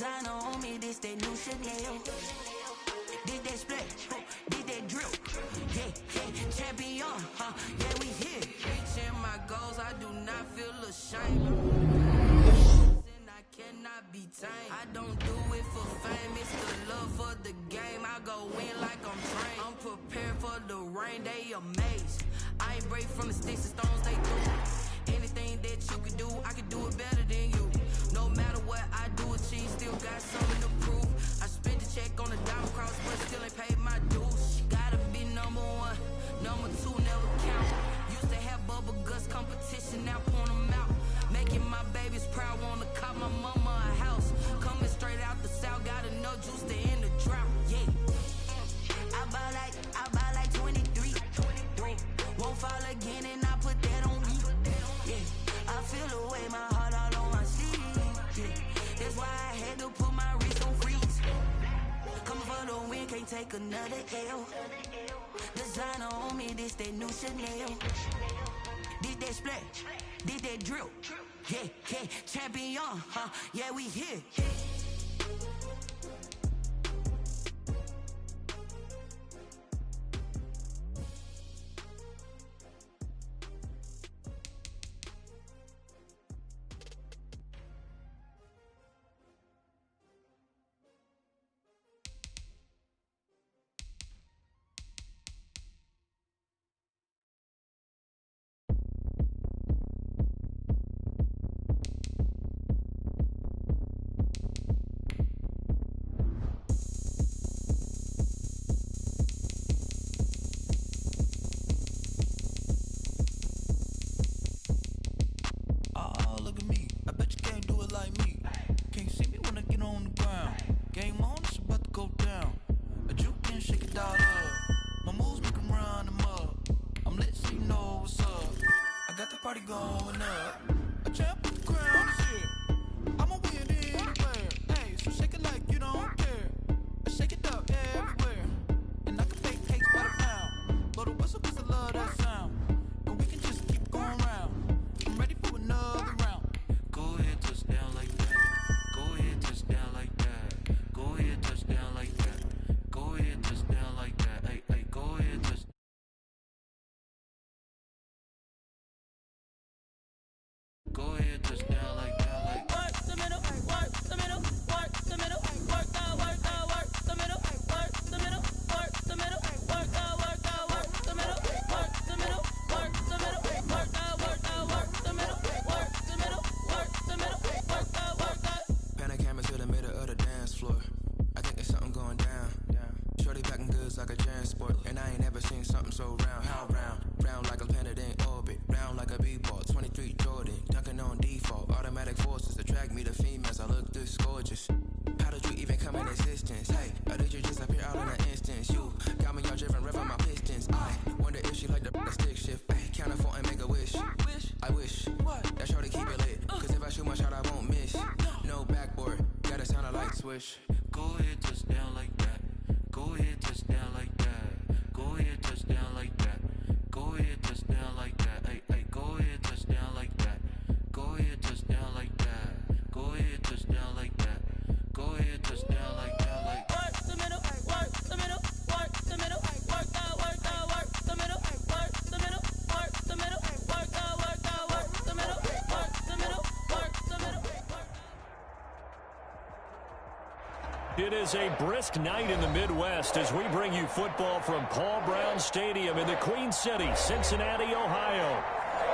Designer on me, this that new Chanel. Did that splash, did that drip. Yeah, champion, yeah, we here. Reaching my goals, I do not feel ashamed. I cannot be tamed. I don't do it for fame, it's the love for the game. I go in like I'm trained. I'm prepared for the rain, they amazed. I ain't break from the sticks and stones they threw. Anything that you can do, I can do it better than you. No matter what I do, achieve, still got something to prove. I spent the check on the diamond cross, but still ain't paid my dues. Gotta be number one, number two never count. Used to have bubble guts competition, now point them out. Making my babies proud, wanna cop my mama a house. Coming straight out the south, got enough juice to end the drought. Yeah, I buy like 23. Won't fall again, and I put that on me. Yeah, I feel the way, my heart all on my sleeve. Yeah, that's why I had to put my wrist on freeze. Coming for the win, can't take another L. Designer on me, this that new Chanel. Did that splash, did that drip. Yeah, champion, yeah, we here. Go ahead, touchdown like that. Go ahead, touchdown like that. Go ahead, touchdown like that. Go ahead, touchdown like that. Hey, hey, go ahead, touchdown like that. Go ahead, touchdown like that. Go ahead, touchdown like that. Go ahead, touchdown like that. Like work the middle, work the middle, work the middle, work the middle, work the middle, work the middle, work the middle, work the middle, work the middle, work the middle. It is a brisk night in the Midwest as we bring you football from Paul Brown Stadium in the Queen City, Cincinnati, Ohio.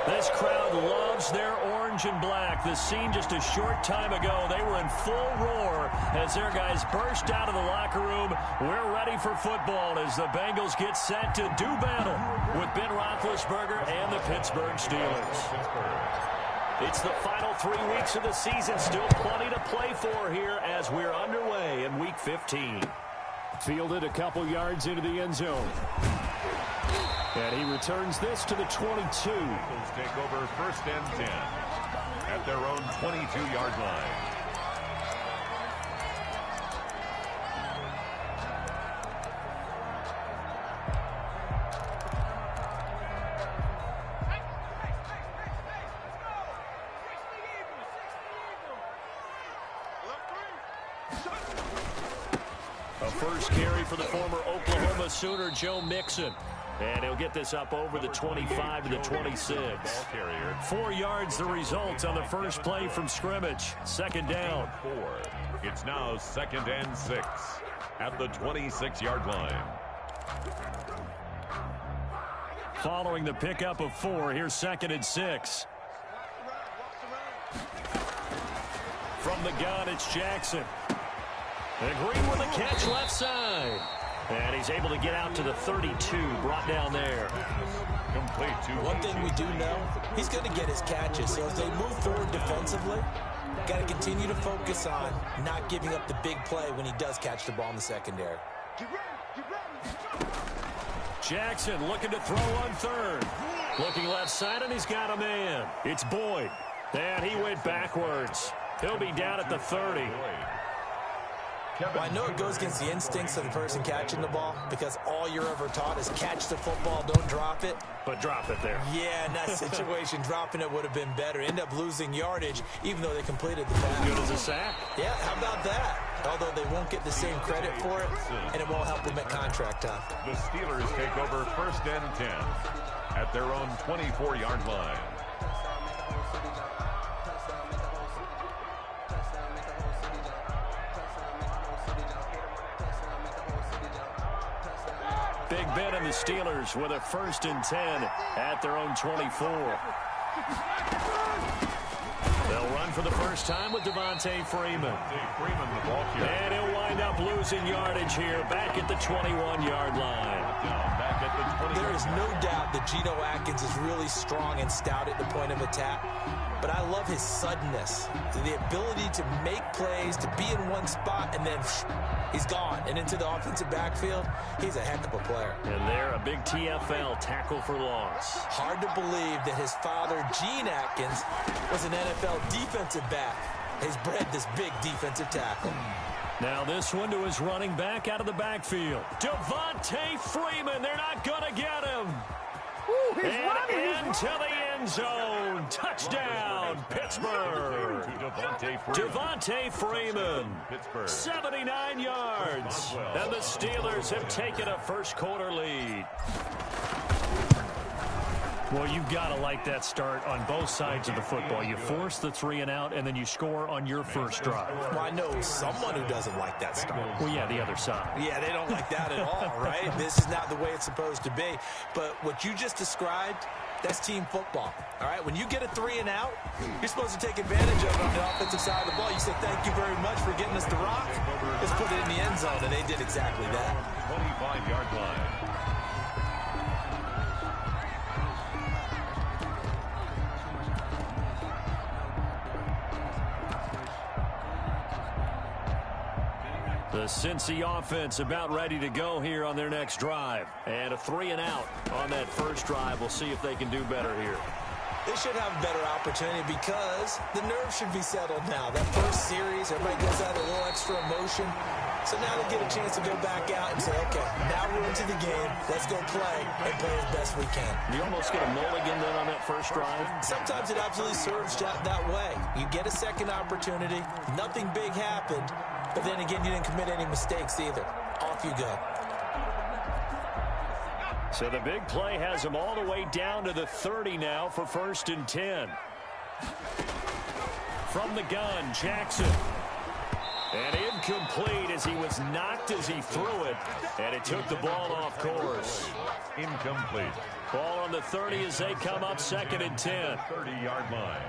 This crowd loves their orange and black. The scene just a short time ago, they were in full roar as their guys burst out of the locker room. We're ready for football as the Bengals get set to do battle with Ben Roethlisberger and the Pittsburgh Steelers. It's the final 3 weeks of the season. Still plenty to play for here as we're underway in Week 15. Fielded a couple yards into the end zone. And he returns this to the 22. Eagles take over 1st and 10 at their own 22-yard line. A first carry for the former Oklahoma Sooner, Joe Mixon. And he'll get this up over the 25 to the 26. 4 yards the result on the first play from scrimmage. Second down. It's now 2nd and 6 at the 26-yard line. Following the pickup of 4, here's 2nd and 6. From the gun, it's Jackson. And Green with a catch left side. And he's able to get out to the 32, brought down there. Complete to one thing we do know, he's going to get his catches. So as they move forward defensively, got to continue to focus on not giving up the big play when he does catch the ball in the secondary. Jackson looking to throw on 3rd. Looking left side, and he's got a man. It's Boyd. And he went backwards. He'll be down at the 30. Well, I know it goes against the instincts of the person catching the ball because all you're ever taught is catch the football, don't drop it. But drop it there. Yeah, in that situation, dropping it would have been better. End up losing yardage, even though they completed the pass. Good as a sack. Yeah, how about that? Although they won't get the same credit for it, and it won't help them at contract time. The Steelers take over 1st and 10 at their own 24-yard line. Big Ben and the Steelers with a 1st and 10 at their own 24. They'll run for the first time with Devontae Freeman. The ball carrier. And he'll wind up losing yardage here back at the 21-yard line. Back at the 20. There is no doubt that Geno Atkins is really strong and stout at the point of attack. But I love his suddenness, the ability to make plays, to be in one spot, and then he's gone. And into the offensive backfield, he's a heck of a player. And there, a big TFL tackle for loss. Hard to believe that his father, Gene Atkins, was an NFL defensive back. He's bred this big defensive tackle. Now this one to his running back out of the backfield. Devontae Freeman, they're not going to get him. Ooh, he's and into the end zone. Touchdown, Pittsburgh. Devontae Freeman, 79 yards. And the Steelers have taken a first-quarter lead. Well, you've got to like that start on both sides of the football. You force the 3 and out, and then you score on your first drive. Well, I know someone who doesn't like that start. Well, yeah, the other side. Yeah, they don't like that at all, right? This is not the way it's supposed to be. But what you just described, that's team football. All right, when you get a 3 and out, you're supposed to take advantage of it on the offensive side of the ball. You say, thank you very much for getting us the rock. Let's put it in the end zone, and they did exactly that. 25-yard line. The Cincy offense about ready to go here on their next drive. And a 3 and out on that first drive. We'll see if they can do better here. They should have a better opportunity because the nerves should be settled now. That first series, everybody goes out a little extra emotion. So now they get a chance to go back out and say, okay, now we're into the game. Let's go play and play as best we can. You almost get a mulligan then on that first drive? Sometimes it absolutely serves that way. You get a second opportunity. Nothing big happened. But then again, you didn't commit any mistakes either. Off you go. So the big play has him all the way down to the 30 now for 1st and 10. From the gun, Jackson. And incomplete as he was knocked as he threw it. And it took the ball off course. Incomplete. Ball on the 30 as they come up 2nd and 10. 30-yard line.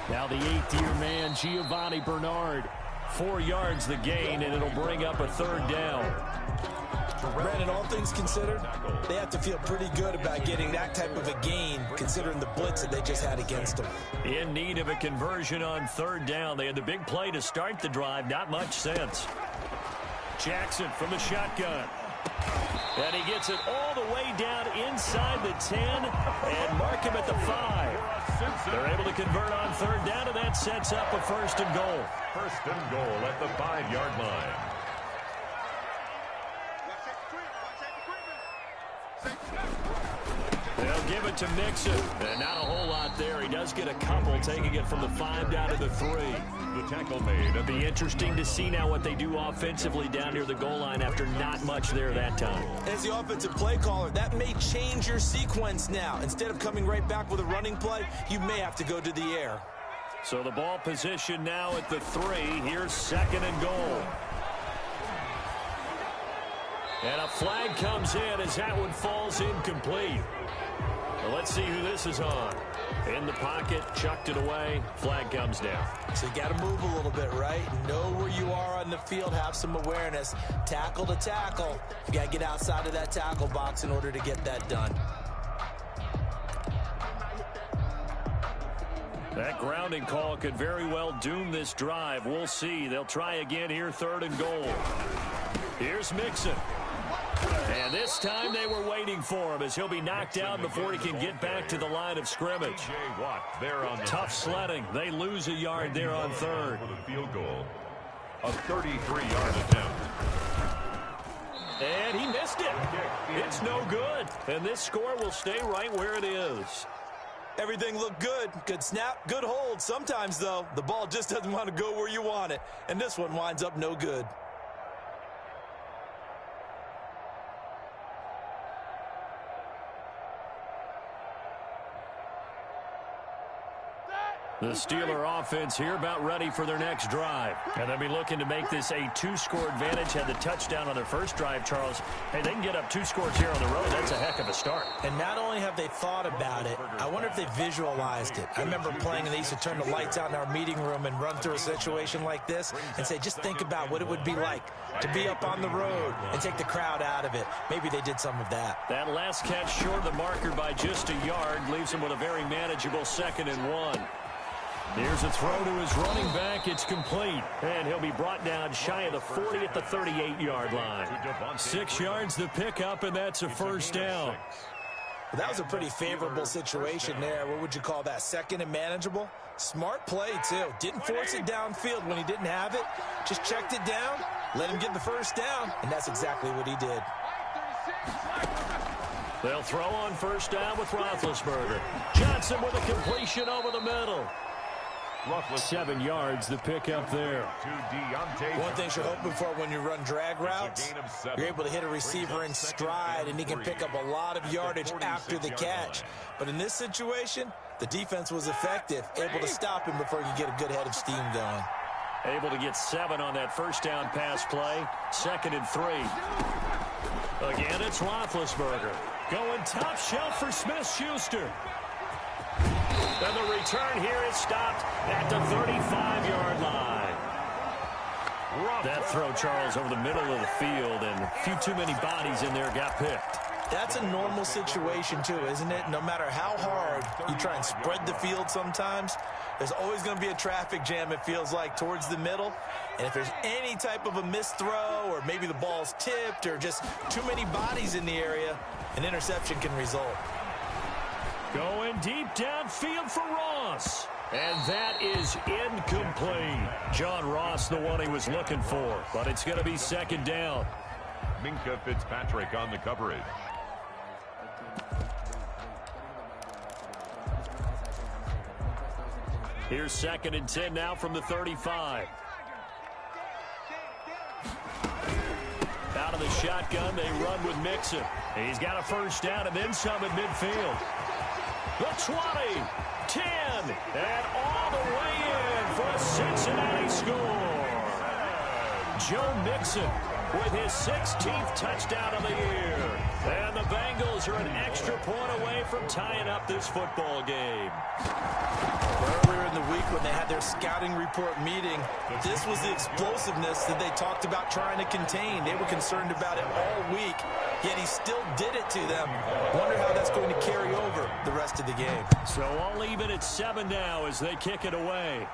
Now the 8th-year man, Giovanni Bernard. 4 yards the gain, and it'll bring up a 3rd down. Brandon, all things considered, they have to feel pretty good about getting that type of a gain, considering the blitz that they just had against them. In need of a conversion on 3rd down. They had the big play to start the drive. Not much sense. Jackson from the shotgun. And he gets it all the way down inside the 10 and mark him at the 5. They're able to convert on 3rd down, and that sets up a 1st and goal. 1st and goal at the 5-yard line. They'll give it to Mixon. And not a whole lot there. He does get a couple, taking it from the 5 down to the 3. The tackle made. It'll be interesting to see now what they do offensively down near the goal line after not much there that time. As the offensive play caller, that may change your sequence now. Instead of coming right back with a running play, you may have to go to the air. So the ball position now at the 3. Here's 2nd and goal. And a flag comes in as that one falls incomplete. Well, let's see who this is on. In the pocket, chucked it away, flag comes down. So you got to move a little bit, right? Know where you are on the field, have some awareness. Tackle to tackle. You got to get outside of that tackle box in order to get that done. That grounding call could very well doom this drive. We'll see. They'll try again here, 3rd and goal. Here's Mixon. And this time they were waiting for him as he'll be knocked down before he can get back to the line of scrimmage. Tough sledding. They lose a yard there on 3rd. For the field goal, a 33-yard attempt. And he missed it. It's no good. And this score will stay right where it is. Everything looked good. Good snap, good hold. Sometimes, though, the ball just doesn't want to go where you want it. And this one winds up no good. The Steeler offense here about ready for their next drive. And they'll be looking to make this a 2-score advantage. Had the touchdown on their first drive, Charles. Hey, they can get up 2 scores here on the road. That's a heck of a start. And not only have they thought about it, I wonder if they visualized it. I remember playing and they used to turn the lights out in our meeting room and run through a situation like this and say, just think about what it would be like to be up on the road and take the crowd out of it. Maybe they did some of that. That last catch short of the marker by just a yard leaves them with a very manageable 2nd and 1. Here's a throw to his running back. It's complete. And he'll be brought down shy of the 40 at the 38-yard line. 6 yards the pickup, and that's a first down. Well, that was a pretty favorable situation there. What would you call that? 2nd and manageable? Smart play, too. Didn't force it downfield when he didn't have it. Just checked it down, let him get the first down, and that's exactly what he did. They'll throw on first down with Roethlisberger. Johnson with a completion over the middle. 7 yards the pickup there. One thing you're hoping for when you run drag routes, you're able to hit a receiver in stride and he can pick up a lot of yardage after the catch. But in this situation, the defense was effective, able to stop him before he could get a good head of steam going. Able to get 7 on that first down pass play. 2nd and 3. Again, it's Roethlisberger. Going top shelf for Smith-Schuster. And the return here is stopped at the 35-yard line. That throw, Charles, over the middle of the field, and a few too many bodies in there got picked. That's a normal situation, too, isn't it? No matter how hard you try and spread the field sometimes, there's always going to be a traffic jam, it feels like, towards the middle. And if there's any type of a missed throw or maybe the ball's tipped or just too many bodies in the area, an interception can result. Going deep downfield for Ross. And that is incomplete. John Ross, the one he was looking for. But it's going to be 2nd down. Minkah Fitzpatrick on the coverage. Here's 2nd and 10 now from the 35. Out of the shotgun, they run with Mixon. He's got a first down and then some at midfield. The 20, 10, and all the way in for a Cincinnati score. Joe Mixon with his 16th touchdown of the year. And the Bengals are an extra point away from tying up this football game. Earlier in the week when they had their scouting report meeting, this was the explosiveness that they talked about trying to contain. They were concerned about it all week, yet he still did it to them. Wonder how that's going to carry over the rest of the game. So all even at 7 now as they kick it away.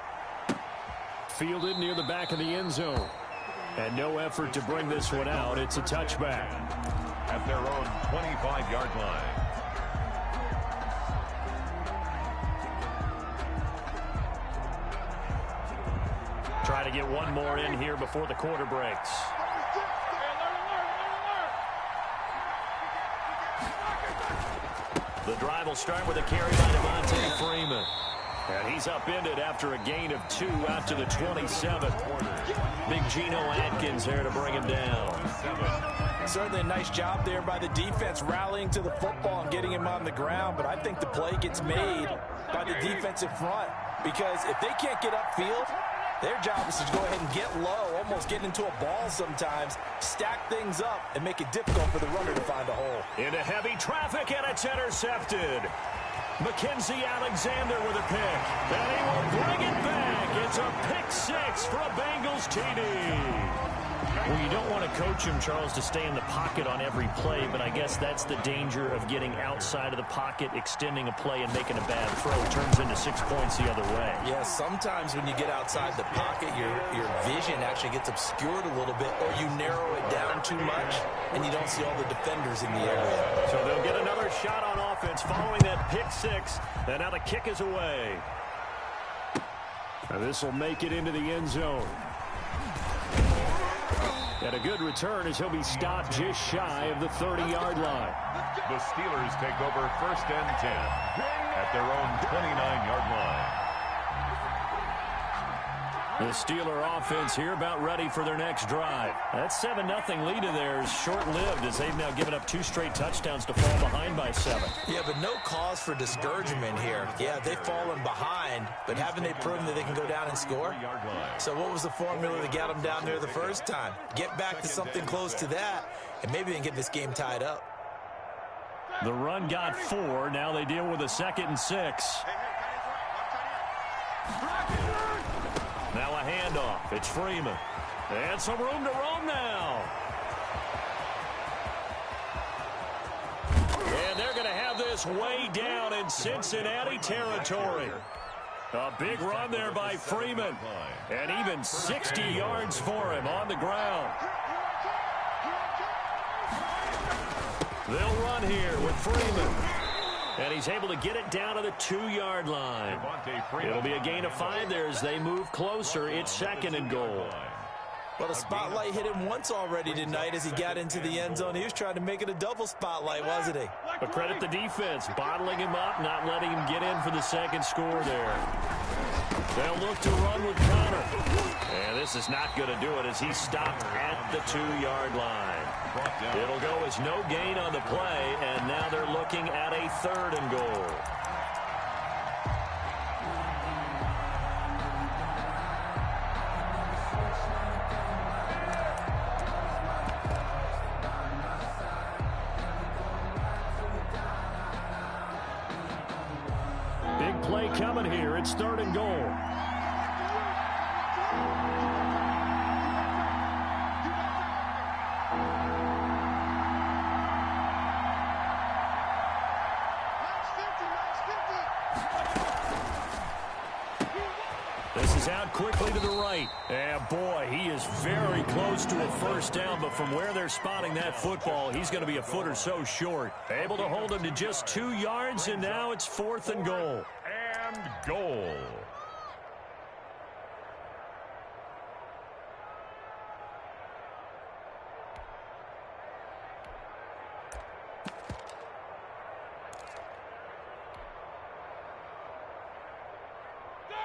Fielded near the back of the end zone. And no effort to bring this one out. It's a touchback. At their own 25-yard line. Try to get one more in here before the quarter breaks. The drive will start with a carry by Devontae Freeman. And he's upended after a gain of 2 out to the 27. Big Geno Atkins there to bring him down. Certainly a nice job there by the defense rallying to the football and getting him on the ground, but I think the play gets made by the defensive front because if they can't get upfield, their job is to go ahead and get low, almost get into a ball sometimes, stack things up, and make it difficult for the runner to find a hole. Into heavy traffic, and it's intercepted. Mackenzie Alexander with a pick, and he will bring it back. It's a pick 6 for a Bengals TD. Well, you don't want to coach him, Charles, to stay in the pocket on every play, but I guess that's the danger of getting outside of the pocket, extending a play, and making a bad throw. It turns into 6 points the other way. Yeah, sometimes when you get outside the pocket, your vision actually gets obscured a little bit, or you narrow it down too much, and you don't see all the defenders in the area. So they'll get another shot on offense following that pick 6, and now the kick is away. And this will make it into the end zone. And a good return as he'll be stopped just shy of the 30-yard line. The Steelers take over 1st and 10 at their own 29-yard line. The Steeler offense here about ready for their next drive. That 7-0 lead of theirs short-lived as they've now given up 2 straight touchdowns to fall behind by 7. Yeah, but no cause for discouragement here. Yeah, they've fallen behind, but haven't they proven that they can go down and score? So what was the formula that got them down there the first time? Get back to something close to that, and maybe they can get this game tied up. The run got 4. Now they deal with a 2nd and 6. Now a handoff. It's Freeman. And some room to roam now. And they're going to have this way down in Cincinnati territory. A big run there by Freeman. And even 60 yards for him on the ground. They'll run here with Freeman. And he's able to get it down to the 2-yard line. It'll be a gain of 5 there as they move closer. It's 2nd and goal. Well, the spotlight hit him once already tonight as he got into the end zone. He was trying to make it a double spotlight, wasn't he? But credit the defense, bottling him up, not letting him get in for the 2nd score there. They'll look to run with Connor. And this is not going to do it as he's stopped at the 2-yard line. It'll go as no gain on the play, and now they're looking at a 3rd and goal. Big play coming here. It's 3rd and goal. This is out quickly to the right. And boy, he is very close to a 1st down, but from where they're spotting that football, he's going to be a foot or so short. Able to hold him to just 2 yards, and now it's 4th and goal. And goal.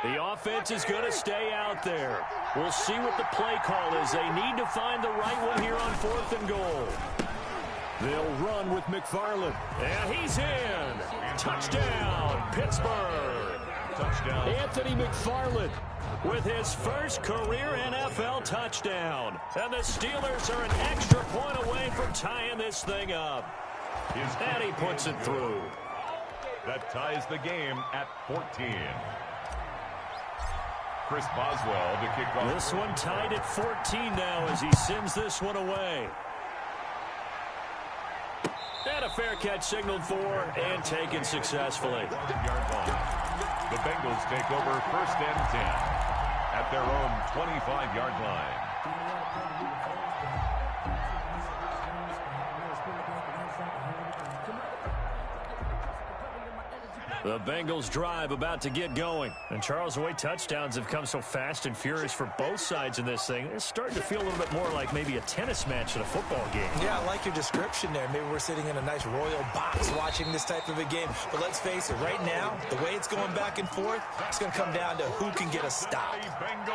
The offense is going to stay out there. We'll see what the play call is. They need to find the right one here on 4th and goal. They'll run with McFarland. And he's in. Touchdown, Pittsburgh. Touchdown. Anthony McFarland with his first career NFL touchdown. And the Steelers are an extra point away from tying this thing up. And he puts it through. That ties the game at 14. Chris Boswell to kick off. This one tied at 14 now as he sends this one away. And a fair catch signaled for and taken successfully. The Bengals take over 1st and 10 at their own 25-yard line. The Bengals drive about to get going. And Charles, the way touchdowns have come so fast and furious for both sides in this thing, it's starting to feel a little bit more like maybe a tennis match than a football game. Yeah, I like your description there. Maybe we're sitting in a nice royal box watching this type of a game. But let's face it, right now, the way it's going back and forth, it's going to come down to who can get a stop.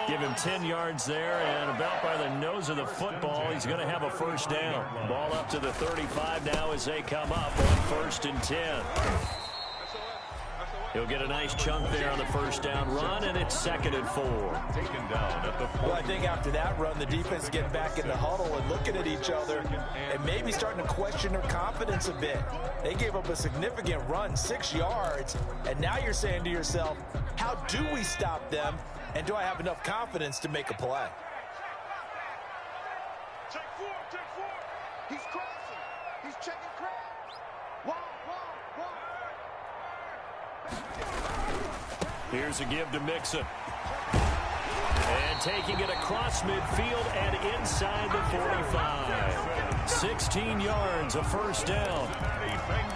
Give him 10 yards there, and about by the nose of the football, he's going to have a first down. Ball up to the 35 now as they come up on 1st and 10. He'll get a nice chunk there on the first down run, and it's 2nd and 4. Taken down at the 40. Well, I think after that run, the defense is getting back in the huddle and looking at each other and maybe starting to question their confidence a bit. They gave up a significant run, 6 yards, and now you're saying to yourself, how do we stop them, and do I have enough confidence to make a play? Check four. He's crossing. He's checking crowds. One. Here's a give to Mixon. And taking it across midfield and inside the 45. 16 yards, a first down.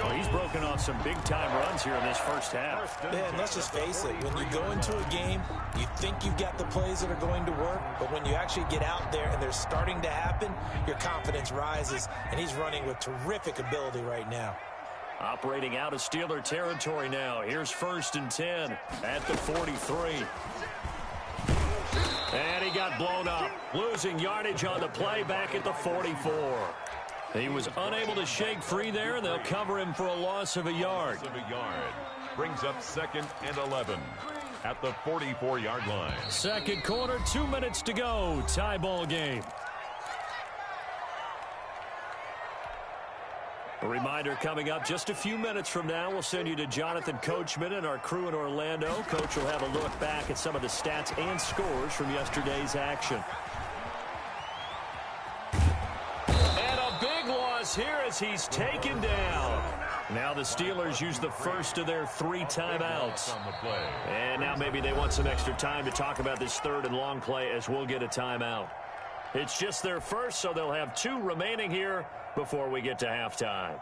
Well, he's broken off some big-time runs here in this first half. Man, let's just face it. When you go into a game, you think you've got the plays that are going to work, but when you actually get out there and they're starting to happen, your confidence rises, and he's running with terrific ability right now. Operating out of Steeler territory now. Here's 1st and 10 at the 43. And he got blown up. Losing yardage on the play back at the 44. He was unable to shake free there, and they'll cover him for a loss of a yard. Brings up 2nd and 11 at the 44-yard line. Second quarter, 2 minutes to go. Tie ball game. A reminder coming up just a few minutes from now. We'll send you to Jonathan Coachman and our crew in Orlando. Coach will have a look back at some of the stats and scores from yesterday's action. And a big loss here as he's taken down. Now the Steelers use the first of their 3 timeouts. And now maybe they want some extra time to talk about this 3rd and long play as we'll get a timeout. It's just their first, so they'll have 2 remaining here before we get to halftime.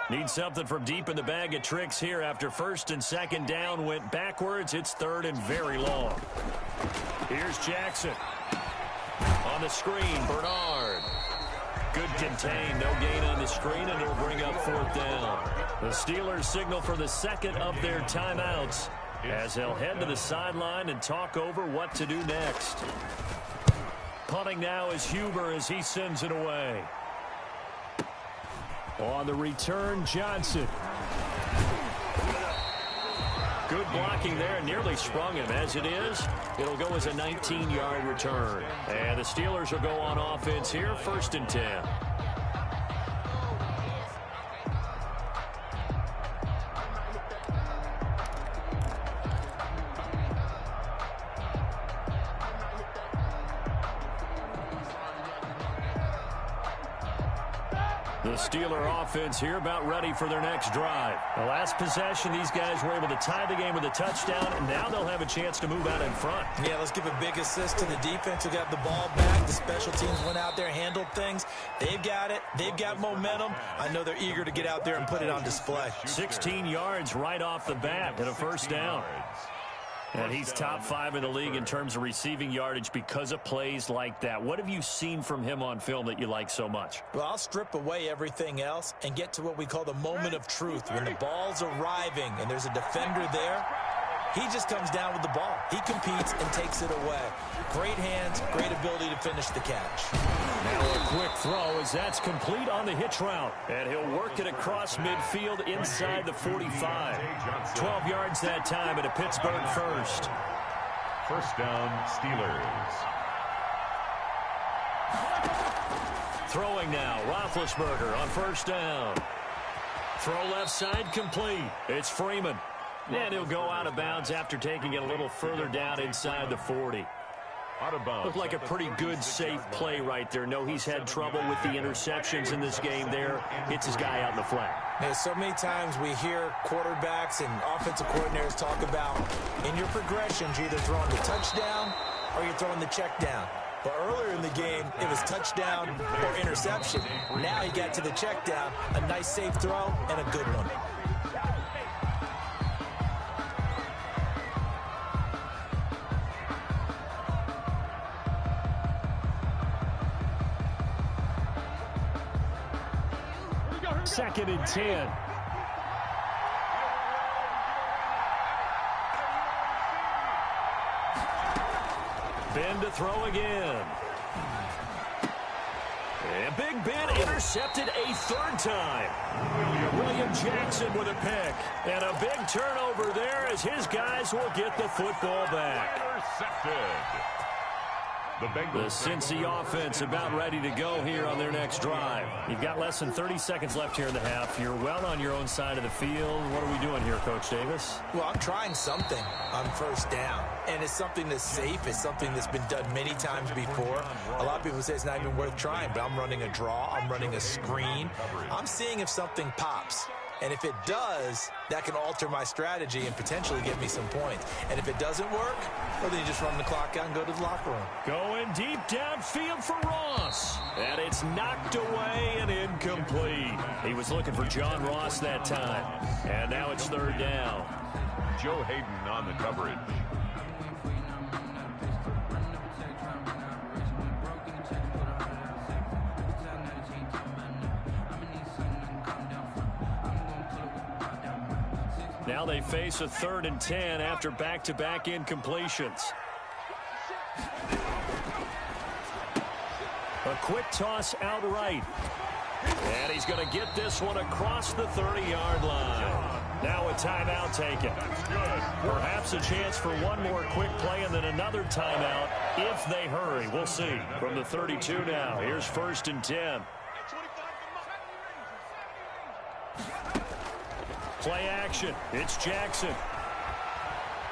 Need something from deep in the bag of tricks here after 1st and 2nd down went backwards. It's 3rd and very long. Here's Jackson. On the screen, Bernard. Good contain, no gain on the screen, and it'll bring up 4th down. The Steelers signal for the 2nd of their timeouts as they'll head to the sideline and talk over what to do next. Punting now is Huber as he sends it away. On the return, Johnson. Good blocking there, nearly sprung him. As it is, it'll go as a 19-yard return. And the Steelers will go on offense here, 1st and 10. The Steeler offense here about ready for their next drive. The last possession, these guys were able to tie the game with a touchdown, and now they'll have a chance to move out in front. Yeah, let's give a big assist to the defense who got the ball back. The special teams went out there, handled things. They've got it. They've got momentum. I know they're eager to get out there and put it on display. 16 yards right off the bat and a first down. And he's top 5 in the league in terms of receiving yardage because of plays like that. What have you seen from him on film that you like so much? Well, I'll strip away everything else and get to what we call the moment of truth. When the ball's arriving and there's a defender there, He just comes down with the ball. He competes and takes it away. Great hands, great ability to finish the catch. Now a quick throw as that's complete on the hitch route. And he'll work it across midfield inside the 45. 12 yards that time and a Pittsburgh first. First down, Steelers. Throwing now, Roethlisberger on first down. Throw left side complete. It's Freeman. And he'll go out of bounds after taking it a little further down inside the 40. Out of bounds. Looked like a pretty good, safe play right there. No, he's had trouble with the interceptions in this game there. Hits his guy out in the flat. Yeah, so many times we hear quarterbacks and offensive coordinators talk about in your progressions, you're either throwing the touchdown or you're throwing the check down. But earlier in the game, it was touchdown or interception. Now he got to the check down, a nice safe throw, and a good one. Second and 10. Ben to throw again. And Big Ben intercepted a third time. William Jackson with a pick. And a big turnover there as his guys will get the football back. Intercepted. The Cincy offense about ready to go here on their next drive. You've got less than 30 seconds left here in the half. You're well on your own side of the field. What are we doing here, Coach Davis? Well, I'm trying something on first down. And it's something that's safe. It's something that's been done many times before. A lot of people say it's not even worth trying, but I'm running a draw. I'm running a screen. I'm seeing if something pops. And if it does, that can alter my strategy and potentially get me some points. And if it doesn't work, well, then you just run the clock out and go to the locker room. Going deep downfield for Ross. And it's knocked away and incomplete. He was looking for John Ross that time. And now it's third down. Joe Hayden on the coverage. Now they face a 3rd and 10 after back-to-back incompletions. A quick toss out right. And he's going to get this one across the 30-yard line. Now a timeout taken. Perhaps a chance for one more quick play and then another timeout if they hurry. We'll see. From the 32 now, here's 1st and 10. Play action. It's Jackson.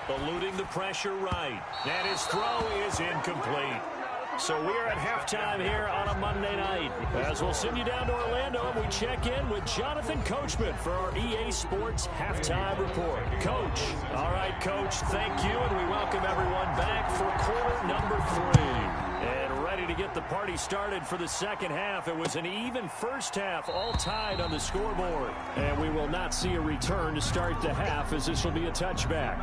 Eluding the pressure right. And his throw is incomplete. So we're at halftime here on a Monday night. As we'll send you down to Orlando, and we check in with Jonathan Coachman for our EA Sports Halftime Report. Coach. All right, Coach, thank you, and we welcome everyone back for quarter number 3. And ready to get the party started for the second half. It was an even first half, all tied on the scoreboard. And we will not see a return to start the half, as this will be a touchback.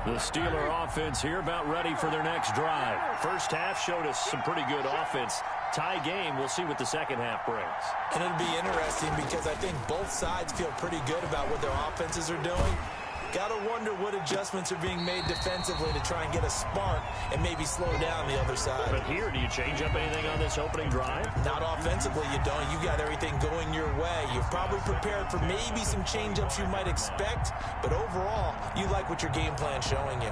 The Steeler offense here about ready for their next drive. First half showed us some pretty good offense. Tie game, we'll see what the second half brings. And it'll be interesting because I think both sides feel pretty good about what their offenses are doing. Got to wonder what adjustments are being made defensively to try and get a spark and maybe slow down the other side. But here, do you change up anything on this opening drive? Not offensively, you don't. You got everything going your way. You're probably prepared for maybe some change-ups you might expect, but overall, you like what your game plan's showing you.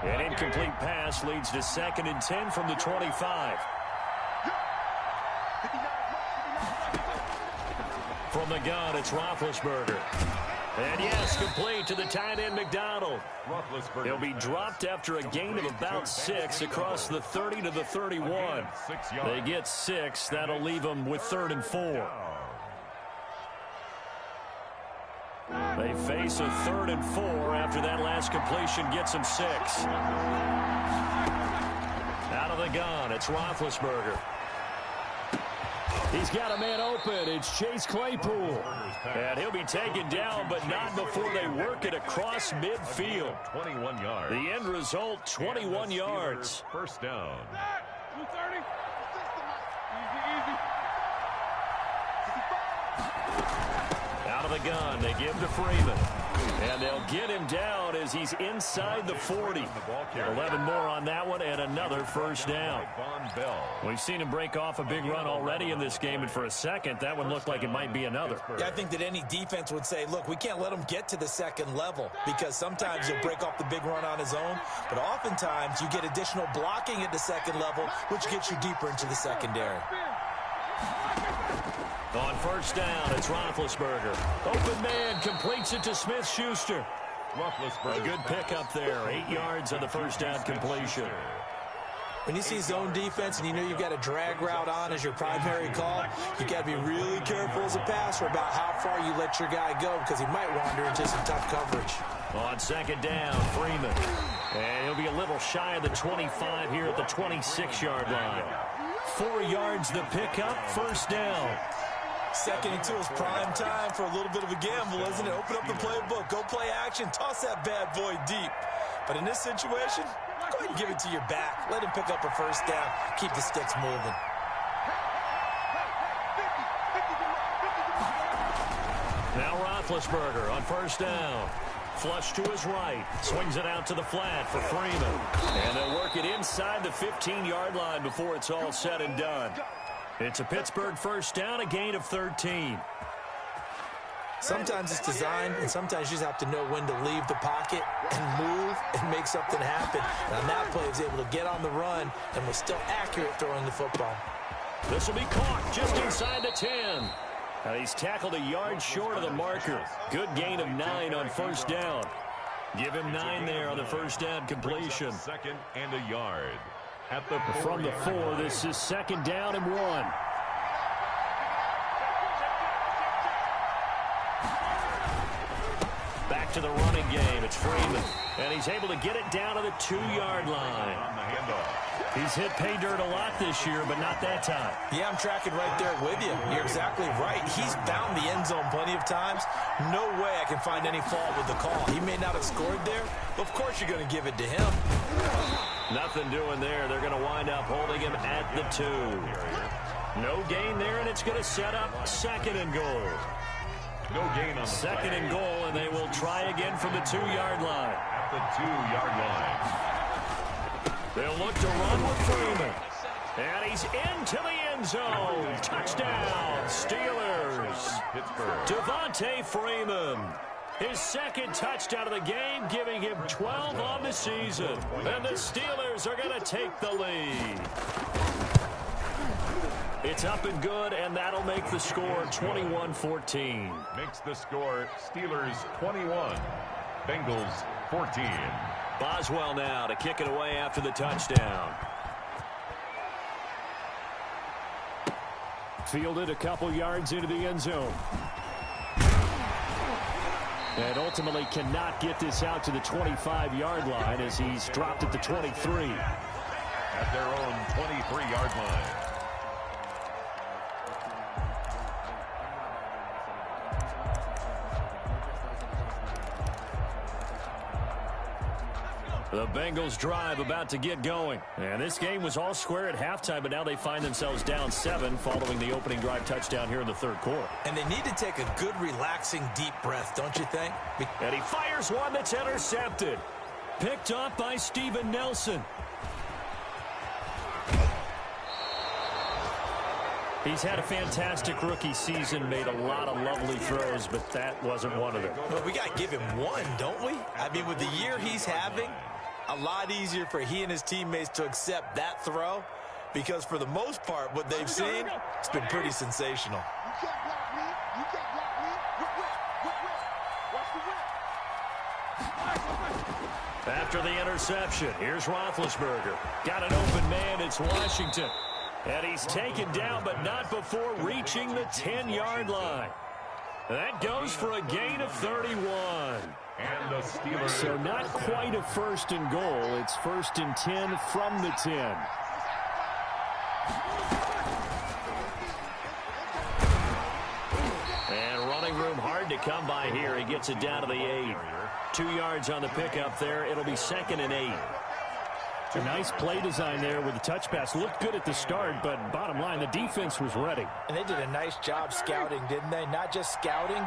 An incomplete pass leads to 2nd and 10 from the 25. From the gun, it's Roethlisberger. And yes, complete to the tight end, McDonald. He'll be dropped after a gain of about 6 across the 30 to the 31. They get 6. That'll leave them with 3rd and 4. They face a 3rd and 4 after that last completion gets them 6. Out of the gun, it's Roethlisberger. He's got a man open. It's Chase Claypool. And he'll be taken down, but not before they work it across midfield. 21 yards. The end result, 21 yards. First down. 230. Out of the gun, they give to Freeman. And they'll get him down as he's inside the 40. 11 more on that one and another first down. We've seen him break off a big run already in this game, and for a second, that one looked like it might be another. Yeah, I think that any defense would say, look, we can't let him get to the second level, because sometimes he'll break off the big run on his own, but oftentimes you get additional blocking at the second level, which gets you deeper into the secondary. On first down, it's Roethlisberger. Open man completes it to Smith-Schuster. A good pickup there. 8 yards on the first down completion. When you see zone defense and you know you've got a drag route on as your primary call, you got to be really careful as a passer about how far you let your guy go, because he might wander into some tough coverage. On second down, Freeman. And he'll be a little shy of the 25 here at the 26-yard line. 4 yards the pickup, first down. Second and 2 is prime time for a little bit of a gamble, isn't it? Open up the playbook, go play action, toss that bad boy deep. But in this situation, go ahead and give it to your back. Let him pick up a first down. Keep the sticks moving. Now Roethlisberger on first down. Flush to his right. Swings it out to the flat for Freeman. And they'll work it inside the 15-yard line before it's all said and done. It's a Pittsburgh first down, a gain of 13. Sometimes it's designed, and sometimes you just have to know when to leave the pocket and move and make something happen. And on that play, he was able to get on the run and was still accurate throwing the football. This will be caught just inside the 10. Now he's tackled a yard short of the marker. Good gain of 9 on first down. Give him 9 there on the first down completion. Second and a yard. At the From the 4, this is second down and 1. Back to the running game. It's Freeman. And he's able to get it down to the 2-yard line. On the handoff. He's hit pay dirt a lot this year, but not that time. Yeah, I'm tracking right there with you. You're exactly right. He's found the end zone plenty of times. No way I can find any fault with the call. He may not have scored there, but of course you're going to give it to him. Nothing doing there. They're going to wind up holding him at the 2. No gain there, and it's going to set up second and goal. No gain on the second play. and goal, and they will try again from the 2-yard line. At the 2-yard line. They'll look to run with Freeman. And he's into the end zone. Touchdown, Steelers. Pittsburgh. Devontae Freeman. His second touchdown of the game, giving him 12 on the season. And the Steelers are going to take the lead. It's up and good, and that'll make the score 21-14. Makes the score Steelers 21, Bengals 14. Boswell now to kick it away after the touchdown. Fielded a couple yards into the end zone. And ultimately cannot get this out to the 25-yard line as he's dropped at the 23. At their own 23-yard line. The Bengals drive about to get going. And this game was all square at halftime, but now they find themselves down 7 following the opening drive touchdown here in the third quarter. And they need to take a good, relaxing, deep breath, don't you think? And he fires one that's intercepted. Picked up by Steven Nelson. He's had a fantastic rookie season, made a lot of lovely throws, but that wasn't one of them. Well, we got to give him one, don't we? I mean, with the year he's having, a lot easier for he and his teammates to accept that throw, because for the most part, what they've seen, it's been pretty sensational. You can't block me. You can't block me. Watch the whip. After the interception, here's Roethlisberger. Got an open man, it's Washington. And he's taken down, but not before reaching the 10-yard line. That goes for a gain of 31. And the Steelers. So not quite a first and goal. It's first and 10 from the 10. running room hard to come by here. He gets it down to the 8. 2 yards on the pickup there. It'll be 2nd and 8. A nice play design there with the touch pass. Looked good at the start, but bottom line, the defense was ready. And they did a nice job scouting, didn't they? Not just scouting,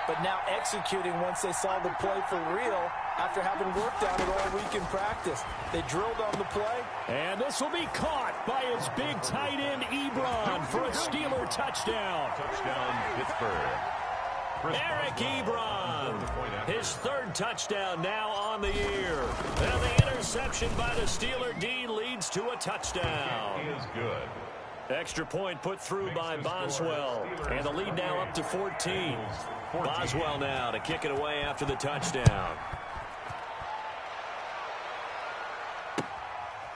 but now executing once they saw the play for real after having worked on it all week in practice. They drilled on the play. And this will be caught by his big tight end, Ebron, for a Steeler touchdown. Touchdown, Pittsburgh. Eric Ebron, his 3rd touchdown now on the year. And the interception by the Steeler D leads to a touchdown. He is good. Extra point put through by Boswell. And the lead now up to 14. Boswell now to kick it away after the touchdown.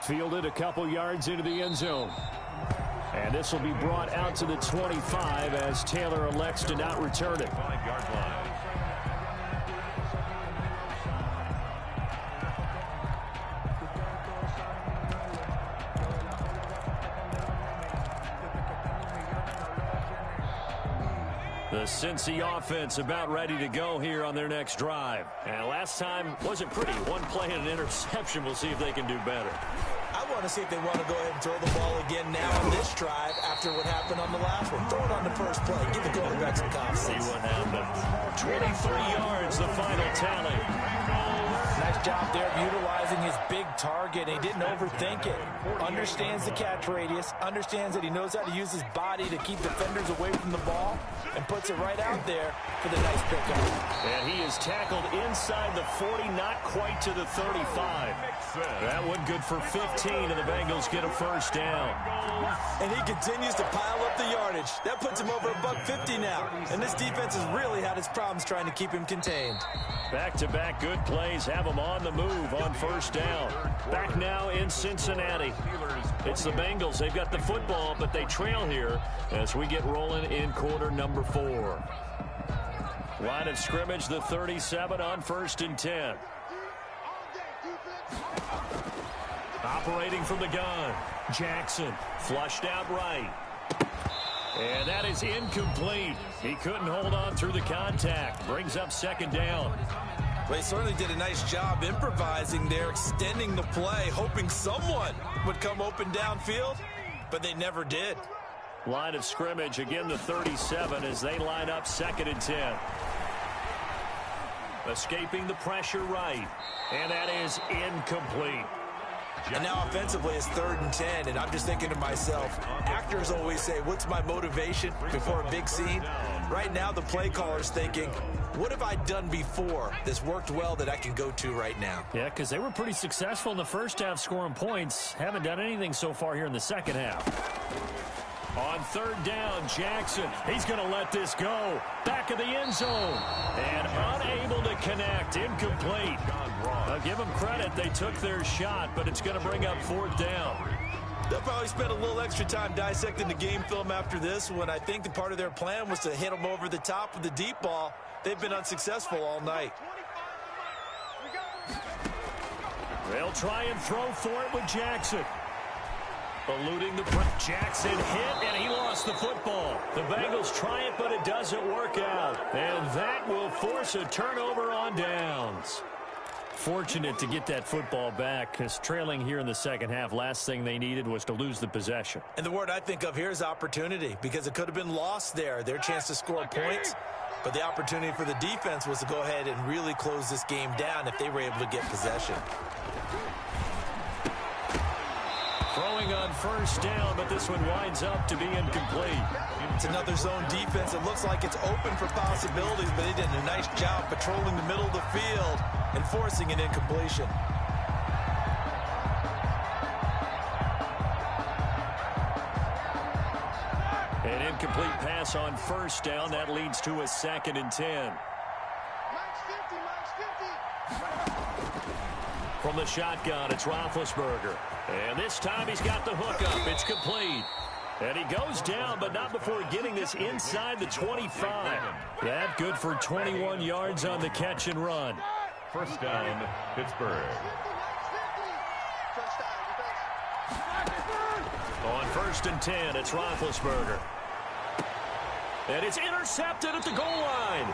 Fielded a couple yards into the end zone. And this will be brought out to the 25 as Taylor elects to not return it. 5-yard line. The Cincy offense about ready to go here on their next drive. And last time wasn't pretty. One play and an interception. We'll see if they can do better. I want to see if they want to go ahead and throw the ball again now on this drive after what happened on the last one. Throw it on the first play. Give the quarterback some confidence. See what happens. 23 yards, the final tally. Nice job there of utilizing his big target. He didn't overthink it. Understands the catch radius. Understands that he knows how to use his body to keep defenders away from the ball. And puts it right out there for the nice pickup. And he is tackled inside the 40, not quite to the 35. That one good for 15, and the Bengals get a first down. And he continues to pile up the yardage. That puts him over $150 now. And this defense has really had its problems trying to keep him contained. Back-to-back good plays have them on the move on first down. Back now in Cincinnati. It's the Bengals. They've got the football, but they trail here as we get rolling in quarter number 4. Line of scrimmage, the 37 on 1st and 10. Operating from the gun. Jackson flushed out right. And that is incomplete. He couldn't hold on through the contact. Brings up 2nd down. Well, he certainly did a nice job improvising there, extending the play, hoping someone would come open downfield, but they never did. Line of scrimmage, again the 37 as they line up 2nd and 10. Escaping the pressure right. And that is incomplete. And now offensively it's 3rd and 10, and I'm just thinking to myself, actors always say, what's my motivation before a big scene? Right now the play caller's thinking, what have I done before that's worked well that I can go to right now? Yeah, because they were pretty successful in the first half scoring points. Haven't done anything so far here in the second half. On 3rd down, Jackson. He's going to let this go. Back of the end zone. And unable to connect. Incomplete. I'll give them credit. They took their shot, but it's going to bring up 4th down. They'll probably spend a little extra time dissecting the game film after this one. I think the part of their plan was to hit them over the top with the deep ball. They've been unsuccessful all night. They'll try and throw for it with Jackson. Eluding the press. Jackson hit, and he lost the football. The Bengals try it, but it doesn't work out. And that will force a turnover on downs. Fortunate to get that football back, because trailing here in the second half, last thing they needed was to lose the possession. And the word I think of here is opportunity, because it could have been lost there. Their chance to score points. But the opportunity for the defense was to go ahead and really close this game down if they were able to get possession. Throwing on 1st down, but this one winds up to be incomplete. It's another zone defense. It looks like it's open for possibilities, but they did a nice job patrolling the middle of the field and forcing an incompletion. An incomplete pass on 1st down. That leads to a 2nd and 10. From the shotgun, it's Roethlisberger. And this time he's got the hook up. It's complete. And he goes down, but not before getting this inside the 25. That good for 21 yards on the catch and run. 1st down, Pittsburgh. On 1st and 10, it's Roethlisberger. And it's intercepted at the goal line.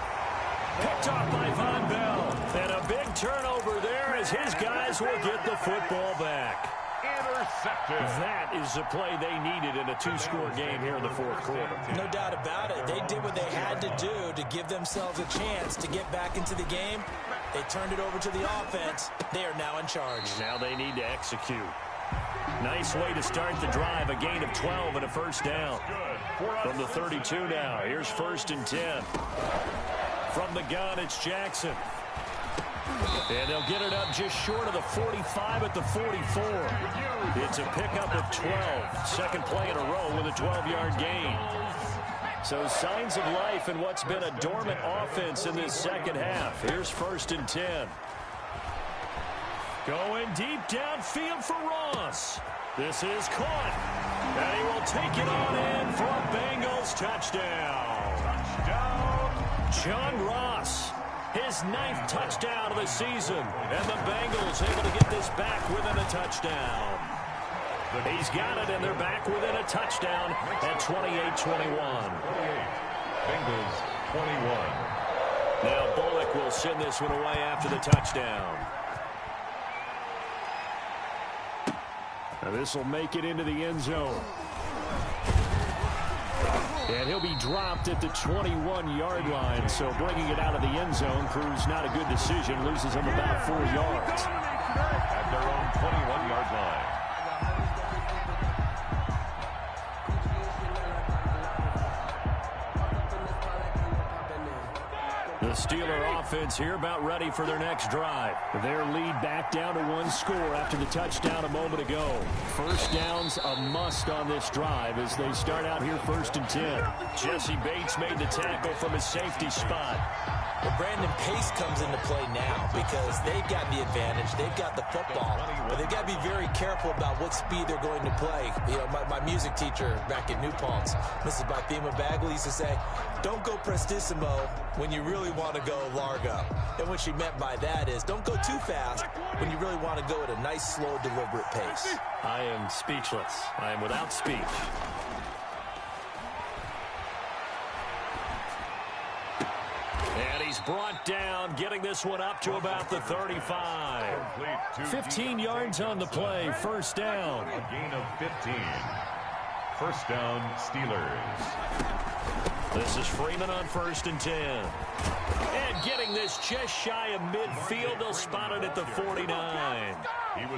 Picked off by Von Bell. And a big turnover there as his guys will get the football back. Intercepted. That is the play they needed in a two-score game here in the fourth quarter. No doubt about it. They did what they had to do to give themselves a chance to get back into the game. They turned it over to the offense. They are now in charge. Now they need to execute. Nice way to start the drive. A gain of 12 and a first down. From the 32 now. Here's 1st and 10. From the gun, it's Jackson. And they'll get it up just short of the 45 at the 44. It's a pickup of 12. Second play in a row with a 12-yard gain. So signs of life in what's been a dormant offense in this second half. Here's 1st and 10. Going deep downfield for Ross. This is caught. And he will take it on in for a Bengals touchdown. John Ross. His 9th touchdown of the season. And the Bengals able to get this back within a touchdown. He's got it, and they're back within a touchdown at 28-21. Bengals 21. Now Bullock will send this one away after the touchdown. Now this will make it into the end zone. And he'll be dropped at the 21-yard line. So bringing it out of the end zone proves not a good decision. Loses him about 4 yards. At their own 21-yard line. The Steeler offense here about ready for their next drive. Their lead back down to 1 score after the touchdown a moment ago. First down's a must on this drive as they start out here 1st and 10. Jesse Bates made the tackle from his safety spot. Well, Brandon, pace comes into play now because they've got the advantage. They've got the football, but they've got to be very careful about what speed they're going to play. You know, my music teacher back at New Paltz, Mrs. Bifema Bagley, used to say, don't go prestissimo when you really want to go largo. And what she meant by that is don't go too fast when you really want to go at a nice, slow, deliberate pace. I am speechless. I am without speech. And he's brought down, getting this one up to about the 35. 15 yards on the play, first down. A gain of 15. First down, Steelers. This is Freeman on 1st and 10. And getting this just shy of midfield, they'll spot it at the 49.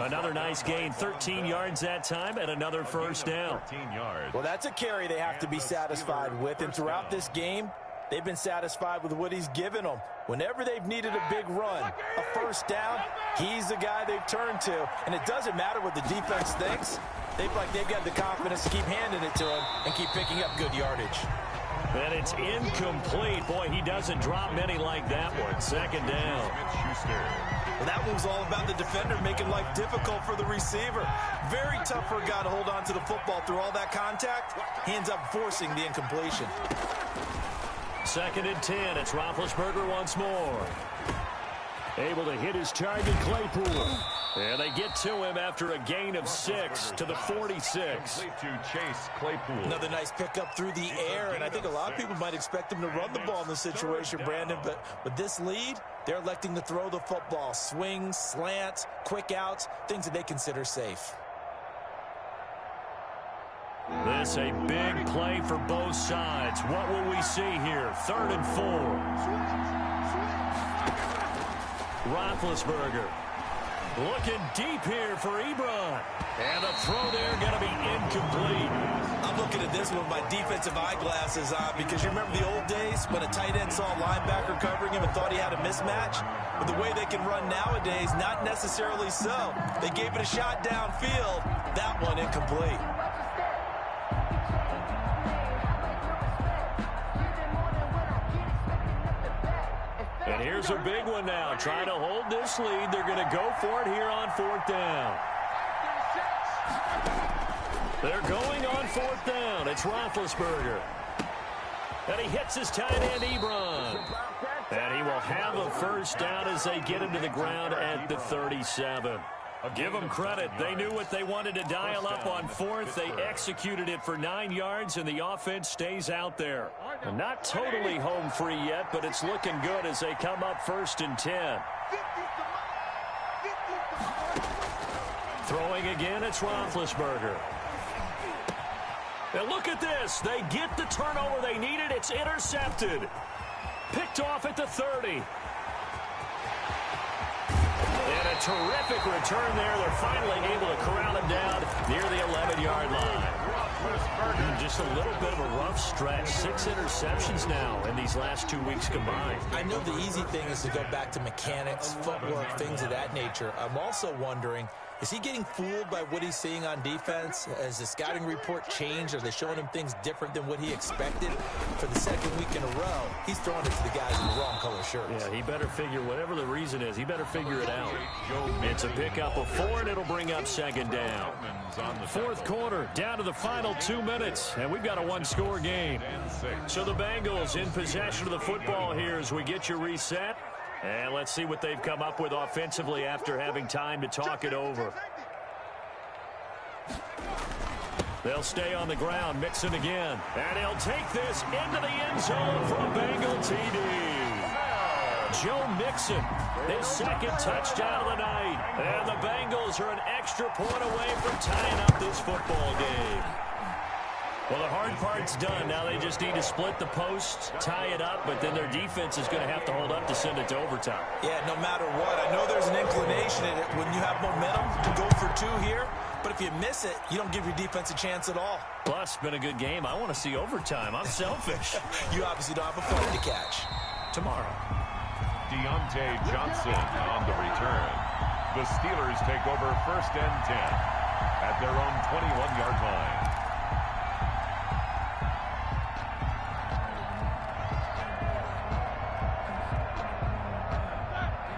Another nice gain, 13 yards that time, and another first down. Well, that's a carry they have to be satisfied with, and throughout this game, they've been satisfied with what he's given them. Whenever they've needed a big run, a first down, he's the guy they've turned to. And it doesn't matter what the defense thinks. They've got the confidence to keep handing it to him and keep picking up good yardage. And it's incomplete. Boy, he doesn't drop many like that one. Second down. Well, that one was all about the defender making life difficult for the receiver. Very tough for a guy to hold on to the football through all that contact. He ends up forcing the incompletion. 2nd and 10. It's Roethlisberger once more. Able to hit his target, Claypool. And they get to him after a gain of 6 to the 46. To Chase Claypool. Another nice pickup through the air, and I think a lot of people might expect him to run the ball in this situation, Brandon, but with this lead, they're electing to throw the football. Swings, slants, quick outs, things that they consider safe. This a big play for both sides. What will we see here? 3rd and 4. Roethlisberger looking deep here for Ebron. And the throw there going to be incomplete. I'm looking at this with my defensive eyeglasses on because you remember the old days when a tight end saw a linebacker covering him and thought he had a mismatch? But the way they can run nowadays, not necessarily so. They gave it a shot downfield. That one incomplete. And here's a big one now. Trying to hold this lead. They're going to go for it here on 4th down. They're going on 4th down. It's Roethlisberger. And he hits his tight end, Ebron. And he will have a first down as they get him to the ground at the 37. Give them credit. They knew what they wanted to dial up on fourth. They executed it for 9 yards, and the offense stays out there. Not totally home free yet, but it's looking good as they come up 1st and 10. Throwing again, it's Roethlisberger. And look at this. They get the turnover they needed. It's intercepted. Picked off at the 30. And a terrific return there. They're finally able to corral him down near the 11-yard line. Just a little bit of a rough stretch. 6 interceptions now in these last 2 weeks combined. I know the easy thing is to go back to mechanics, footwork, things of that nature. I'm also wondering, is he getting fooled by what he's seeing on defense? Has the scouting report changed? Are they showing him things different than what he expected? For the 2nd week in a row, he's throwing it to the guys in the wrong color shirts. Yeah, he better figure, whatever the reason is, he better figure it out. It's a pickup of 4, and it'll bring up 2nd down. 4th quarter, down to the final 2 minutes, and we've got a 1-score game. So the Bengals in possession of the football here as we get you reset. And let's see what they've come up with offensively after having time to talk it over. They'll stay on the ground, Mixon again. And he'll take this into the end zone for a Bengal TD. Joe Mixon, his 2nd touchdown of the night. And the Bengals are an extra point away from tying up this football game. Well, the hard part's done. Now they just need to split the post, tie it up, but then their defense is going to have to hold up to send it to overtime. Yeah, no matter what. I know there's an inclination in it when you have momentum to go for 2 here, but if you miss it, you don't give your defense a chance at all. Plus, been a good game. I want to see overtime. I'm selfish. You obviously don't have a phone to catch. Tomorrow. Deontay Johnson on the return. The Steelers take over 1st and 10 at their own 21-yard line.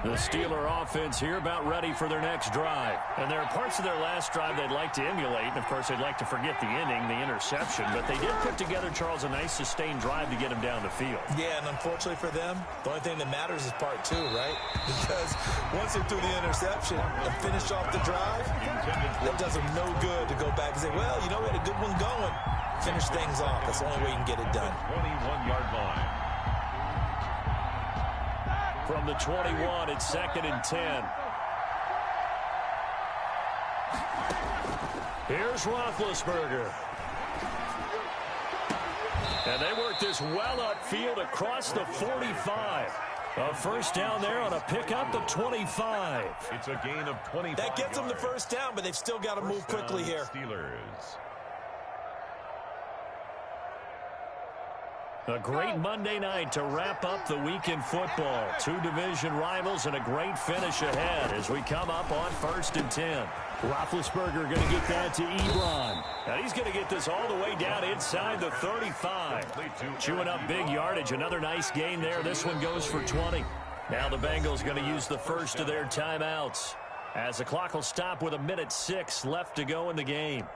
The Steeler offense here about ready for their next drive. And there are parts of their last drive they'd like to emulate. And, of course, they'd like to forget the inning, the interception. But they did put together, Charles, a nice sustained drive to get him down the field. Yeah, and unfortunately for them, the only thing that matters is part 2, right? Because once they threw the interception and finished off the drive, that does them no good to go back and say, well, you know, we had a good one going. Finish things off. That's the only way you can get it done. 21-yard line. From the 21, it's 2nd and 10. Here's Roethlisberger. And they work this well upfield across the 45. A 1st down there on a pickup of 25. It's a gain of 25. That gets them the 1st down, but they've still got to move quickly here. Steelers. A great Monday night to wrap up the week in football. 2 division rivals and a great finish ahead as we come up on 1st and 10. Roethlisberger going to get that to Ebron. And he's going to get this all the way down inside the 35. Chewing up big yardage. Another nice gain there. This one goes for 20. Now the Bengals going to use the first of their timeouts as the clock will stop with 1:06 left to go in the game.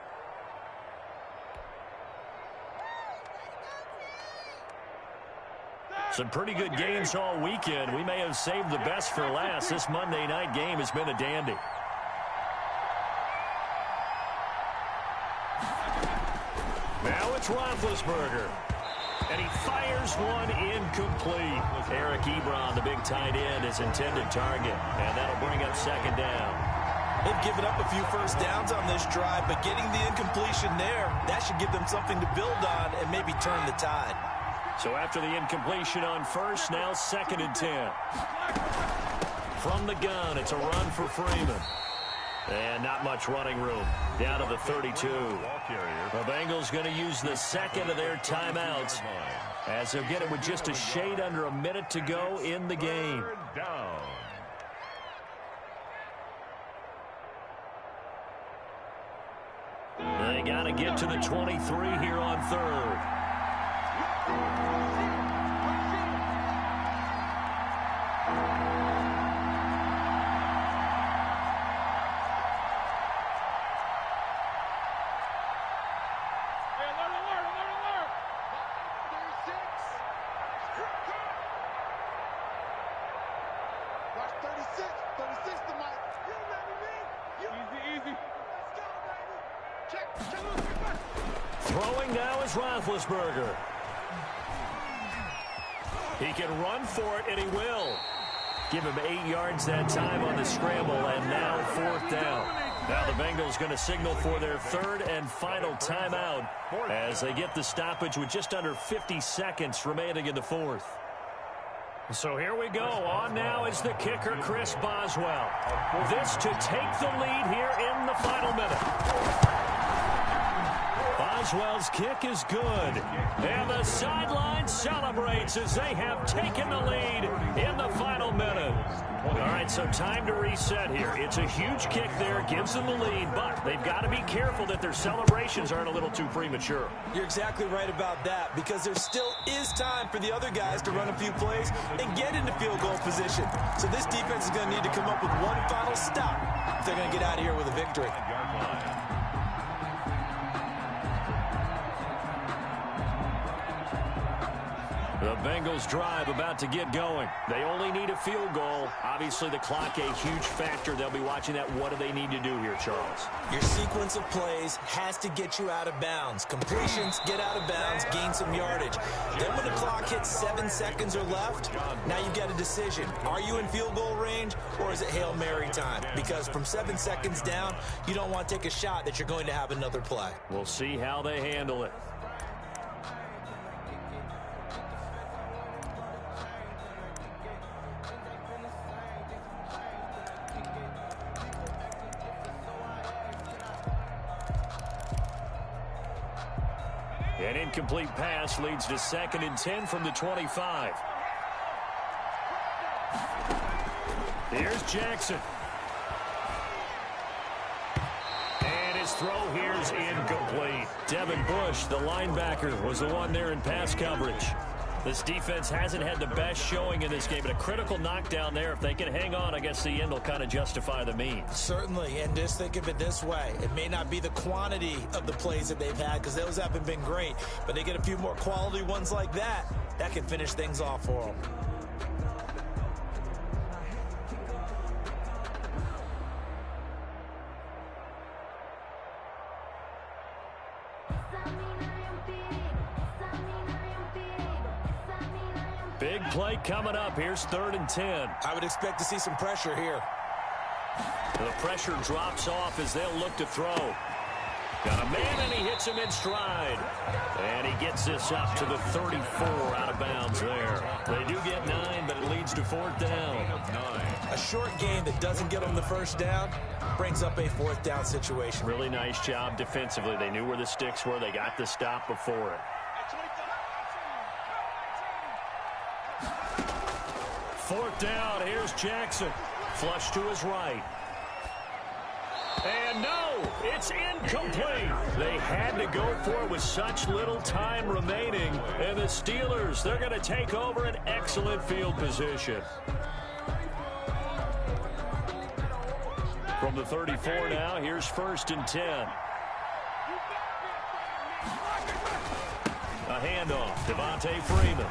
Some pretty good games all weekend. We may have saved the best for last. This Monday night game has been a dandy. Now it's Roethlisberger. And he fires one incomplete. Eric Ebron, the big tight end, his intended target. And that'll bring up 2nd down. They've given up a few 1st downs on this drive, but getting the incompletion there, that should give them something to build on and maybe turn the tide. So after the incompletion on 1st, now 2nd and 10. From the gun, it's a run for Freeman. And not much running room. Down to the 32. The Bengals going to use the 2nd of their timeouts as they'll get it with just a shade under a minute to go in the game. They got to get to the 23 here on 3rd. Easy. Let's go, baby. Check. Throwing now is Roethlisberger. He can run for it, and he will. Give him 8 yards that time on the scramble, and now 4th down. Now the Bengals going to signal for their 3rd and final timeout as they get the stoppage with just under 50 seconds remaining in the 4th. So here we go. On now is the kicker, Chris Boswell. This to take the lead here in the final minute. Boswell's kick is good. And the sideline celebrates as they have taken the lead in the final minute. All right, so time to reset here. It's a huge kick there, gives them the lead, but they've got to be careful that their celebrations aren't a little too premature. You're exactly right about that, because there still is time for the other guys to run a few plays and get into field goal position. So this defense is going to need to come up with one final stop if they're going to get out of here with a victory. The Bengals drive about to get going. They only need a field goal. Obviously, the clock a huge factor. They'll be watching that. What do they need to do here, Charles? Your sequence of plays has to get you out of bounds. Completions, get out of bounds, gain some yardage. Then when the clock hits 7 seconds or left, now you've got a decision. Are you in field goal range, or is it Hail Mary time? Because from 7 seconds down, you don't want to take a shot that you're going to have another play. We'll see how they handle it. An incomplete pass leads to 2nd and 10 from the 25. Here's Jackson. And his throw here is incomplete. Devin Bush, the linebacker, was the one there in pass coverage. This defense hasn't had the best showing in this game, but a critical knockdown there. If they can hang on, I guess the end will kind of justify the means. Certainly, and just think of it this way. It may not be the quantity of the plays that they've had, because those haven't been great, but they get a few more quality ones like that, that can finish things off for them. Big play coming up. Here's 3rd and 10. I would expect to see some pressure here. The pressure drops off as they'll look to throw. Got a man, and he hits him in stride. And he gets this up to the 34 out of bounds there. They do get 9, but it leads to 4th down. A short game that doesn't get them the 1st down brings up a 4th down situation. Really nice job defensively. They knew where the sticks were. They got the stop before it. 4th down. Here's Jackson. Flush to his right. And no, it's incomplete. They had to go for it with such little time remaining. And the Steelers, they're going to take over an excellent field position. From the 34 now, here's 1st and 10. A handoff, Devontae Freeman.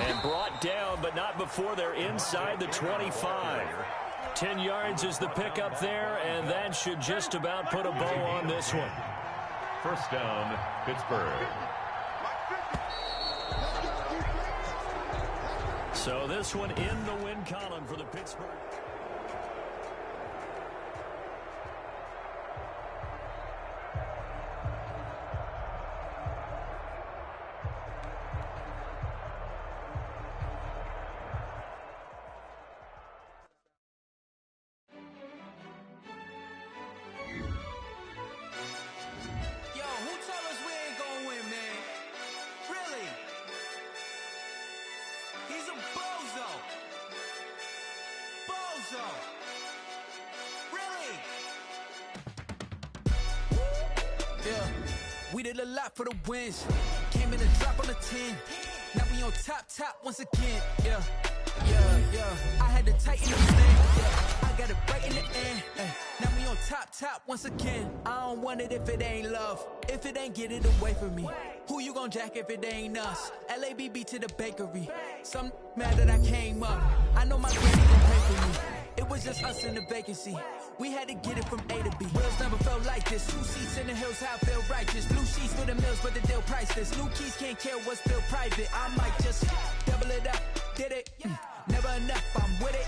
And brought down, but not before they're inside the 25. 10 yards is the pickup there, and that should just about put a bow on this one. 1st down, Pittsburgh. So this one in the win column for the Pittsburgh. We did a lot for the wins. Came in a drop on the 10. Now we on top once again. Yeah. I had to tighten the stand. Yeah. I got it right in the end. Now we on top once again. I don't want it if it ain't love. If it ain't, get it away from me. Who you gon' jack if it ain't us? LABB to the bakery. Some mad that I came up. I know my granny gon' pay for me. It was just us in the vacancy. We had to get it from A to B. Wheels never felt like this. 2 seats in the hills, how I feel righteous. Blue sheets for the mills, but the deal priceless. New keys can't kill what's still private. I might just double it up, did it. Never enough, I'm with it.